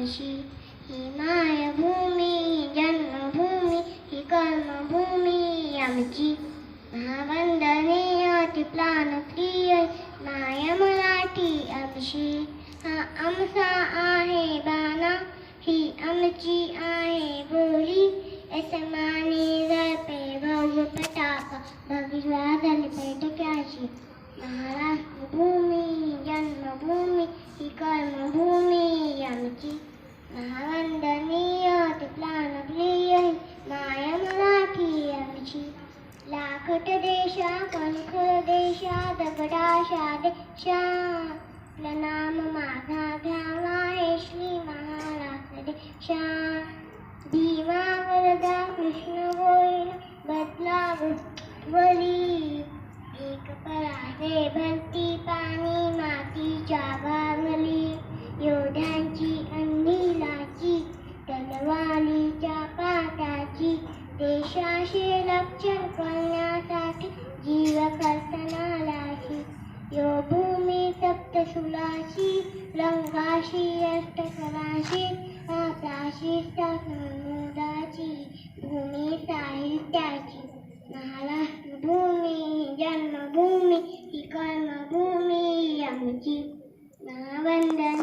आमची ही मायभूमी जन्मभूमी ही कर्मभूमी आमची महावंदनीय ती प्राणप्रिय माय मराठी आमची हा आमचा आहे बाणा ही आमची आहे बोली असमानी जळपे भव्य पताका भगवा जलपे टक्याची महाराष्ट्र भूमी जन्मभूमी ही कर्मभूमी आमची महावंदनीय ती प्राणप्रिय माय मराठी आमची लाखट देशा कणखर देशा दगडाशा देशा नाम माझा घ्यावा हे श्री महाराष्ट्र देशा भीमा वरदा कृष्ण गोविंद बदला वली एक परासे भरती पाणी मातीच्या बांधली योद्ध्यांची अंधिलाची तलवारीच्या पाटाची देशाशी रक्षण करण्यासाठी जीव कर्तनालाशी यो भूमी सप्तशूलाची रंगाशी अष्टकलाशी आकाशी समुदाची भूमी साहित्याची महाराष्ट्र भूमी जन्मभूमी ही कर्मभूमी आमची महावंदन